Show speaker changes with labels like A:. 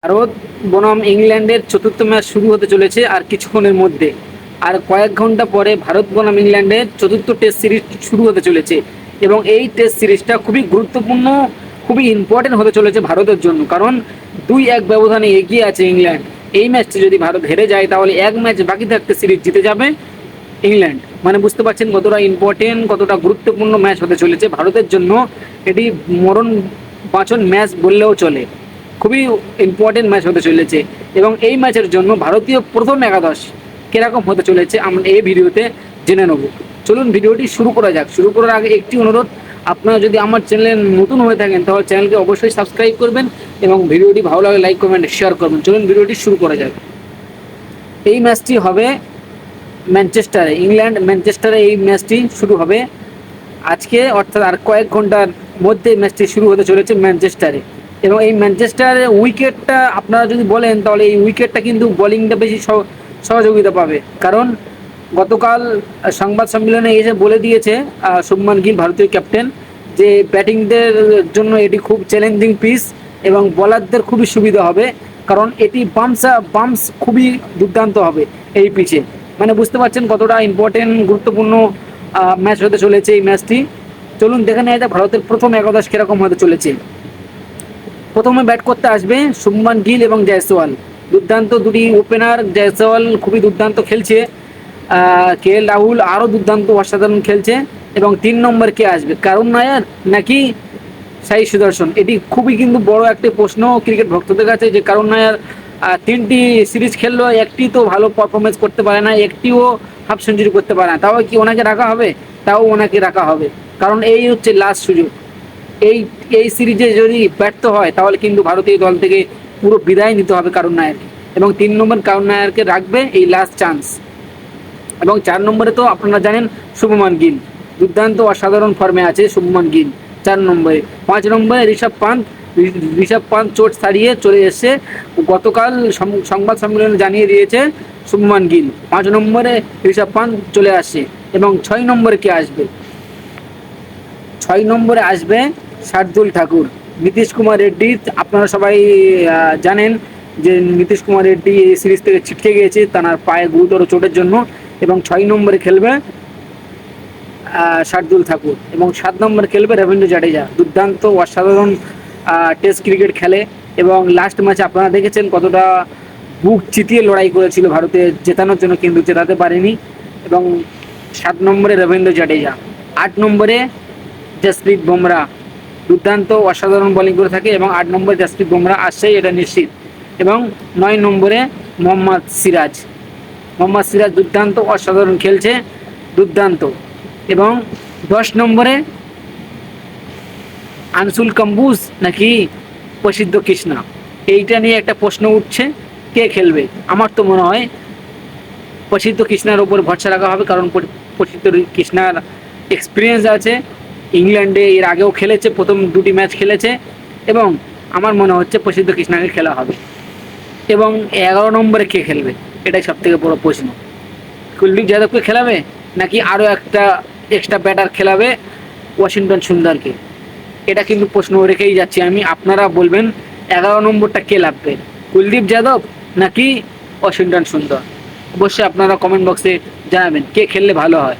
A: ভারত বনাম ইংল্যান্ডের চতুর্থ ম্যাচ শুরু হতে চলেছে আর কিছুক্ষণের মধ্যে। আর কয়েক ঘন্টা পরে ভারত বনাম ইংল্যান্ডের চতুর্থ টেস্ট সিরিজ শুরু হতে চলেছে এবং এই টেস্ট সিরিজটা খুবই গুরুত্বপূর্ণ, খুবই ইম্পর্টেন্ট হতে চলেছে ভারতের জন্য। কারণ 2-1 ব্যবধানে এগিয়ে আছে ইংল্যান্ড। এই ম্যাচটি যদি ভারত হেরে যায় তাহলে এক ম্যাচ বাকি থাকতে সিরিজ জিতে যাবে ইংল্যান্ড। মানে বুঝতে পারছেন কতটা ইম্পর্টেন্ট, কতটা গুরুত্বপূর্ণ ম্যাচ হতে চলেছে ভারতের জন্য। এটি মরণ বাঁচন ম্যাচ বললেও চলে, খুবই ইম্পর্টেন্ট ম্যাচ হতে চলেছে। এবং এই ম্যাচের জন্য ভারতীয় প্রথম একাদশ কিরকম হতে চলেছে আমরা এই ভিডিওতে জেনে নেব। চলুন ভিডিওটি শুরু করা যাক। শুরু করার আগে একটি অনুরোধ, আপনারা যদি আমার চ্যানেলে নতুন হয়ে থাকেন তাহলে চ্যানেলকে অবশ্যই সাবস্ক্রাইব করবেন এবং ভিডিওটি ভালো লাগে লাইক কমেন্ট শেয়ার করবেন। চলুন ভিডিওটি শুরু করা যাক। এই ম্যাচটি হবে ম্যানচেস্টারে, ইংল্যান্ড ম্যানচেস্টারে এই ম্যাচটি শুরু হবে আজকে, অর্থাৎ আর কয়েক ঘন্টার মধ্যে ম্যাচটি শুরু হতে চলেছে ম্যানচেস্টারে। এবং এই ম্যানচেস্টারের উইকেটটা আপনারা যদি বলেন তাহলে এই উইকেটটা কিন্তু বোলিংটা বেশি সহযোগিতা পাবে। কারণ গতকাল সংবাদ সম্মেলনে এসে বলে দিয়েছে শুভমান গিল ভারতীয় ক্যাপ্টেন যে ব্যাটিংদের জন্য এটি খুব চ্যালেঞ্জিং পিচ এবং বোলারদের খুবই সুবিধা হবে, কারণ এটি বাম্পস খুবই দুর্দান্ত হবে এই পিচে। মানে বুঝতে পারছেন কতটা ইম্পর্টেন্ট গুরুত্বপূর্ণ ম্যাচ হতে চলেছে এই ম্যাচটি। চলুন দেখে নেওয়া যাক ভারতের প্রথম একাদশ কিরকম হতে চলেছে। প্রথমে ব্যাট করতে আসবে শুভমান গিল এবং জয়সওয়াল, দুর্দান্ত দুটি ওপেনার। জয়সওয়াল খুবই দুর্দান্ত খেলছে, কে এল রাহুল আরও দুর্দান্ত অসাধারণ খেলছে। এবং 3 নম্বর কে আসবে, কারুণ নায়ার নাকি সাই সুদর্শন? এটি খুবই কিন্তু বড় একটি প্রশ্ন ক্রিকেট ভক্তদের কাছে, যে কারুণ নায়ার 3টি সিরিজ খেললো, একটি তো ভালো পারফরমেন্স করতে পারে না, একটিও হাফ সেঞ্চুরি করতে পারে না, তাও কি ওনাকে রাখা হবে? তাও ওনাকে রাখা হবে, কারণ এই হচ্ছে লাস্ট সুযোগ। এই এই সিরিজে যদি ব্যর্থ হয় তাহলে কিন্তু ভারতীয় দল থেকে পুরো বিদায় নিতে হবে কারুণ নায়ারকে। এবং 3 নম্বর কারুণ নায়ারকে রাখবে এই লাস্ট চান্স। এবং 4 নম্বরে তো আপনারা জানেন শুভমান গিল, দুর্দান্ত অসাধারণ ফর্মে আছে শুভমান গিল 4 নম্বরে। 5 নম্বরে ঋষভ পান্ত চোট সারিয়ে চলে এসছে, গতকাল সংবাদ সম্মেলনে জানিয়ে দিয়েছে শুভমান গিল 5 নম্বরে ঋষভ পান্ত চলে আসছে। এবং 6 নম্বরে কে আসবে? 6 নম্বরে আসবে শার্দুল ঠাকুর। নীতিশ কুমার রেড্ডি, আপনারা সবাই জানেন যে নীতিশ কুমার রেড্ডি এই সিরিজ থেকে ছিটকে গিয়েছে তার পায়ে গুরুতর চোটের জন্য। এবং 6 নম্বরে খেলবে শার্দুল ঠাকুর। এবং 7 নম্বরে খেলবে রবীন্দ্র জাডেজা, দুর্দান্ত অসাধারণ টেস্ট ক্রিকেট খেলে। এবং লাস্ট ম্যাচে আপনারা দেখেছেন কতটা বুক চিতিয়ে লড়াই করেছিল ভারতে জেতানোর জন্য, কিন্তু জেতাতে পারেনি। এবং 7 নম্বরে রবীন্দ্র জাডেজা। 8 নম্বরে জসপ্রীত বুমরা, দুর্দান্ত অসাধারণ বোলিং করে থাকে। এবং 8 নম্বরে জসপ্রীত বুমরা আসছেই, এটা নিশ্চিত। এবং 9 নম্বরে মোহাম্মদ সিরাজ দুর্দান্ত অসাধারণ খেলছে, দুর্দান্ত। এবং 10 নম্বরে আনসুল কাম্বুজ নাকি প্রসিদ্ধ কৃষ্ণা, এইটা নিয়ে একটা প্রশ্ন উঠছে কে খেলবে। আমার তো মনে হয় প্রসিদ্ধ কৃষ্ণার ওপর ভরসা রাখা হবে, কারণ প্রসিদ্ধ কৃষ্ণার এক্সপিরিয়েন্স আছে, ইংল্যান্ডে এর আগেও খেলেছে, প্রথম 2টি ম্যাচ খেলেছে। এবং আমার মনে হচ্ছে প্রসিদ্ধ কৃষ্ণাকে খেলা হবে। এবং 11 নম্বরে কে খেলবে, এটাই সব থেকে বড় প্রশ্ন। কুলদীপ যাদবকে খেলাবে নাকি আরও একটা এক্সট্রা ব্যাটার খেলাবে ওয়াশিংটন সুন্দরকে? এটা কিন্তু প্রশ্ন রেখেই যাচ্ছি আমি। আপনারা বলবেন 11 নম্বরটা কে লাগবে, কুলদীপ যাদব নাকি ওয়াশিংটন সুন্দর? অবশ্যই আপনারা কমেন্ট বক্সে জানাবেন কে খেললে ভালো হয়।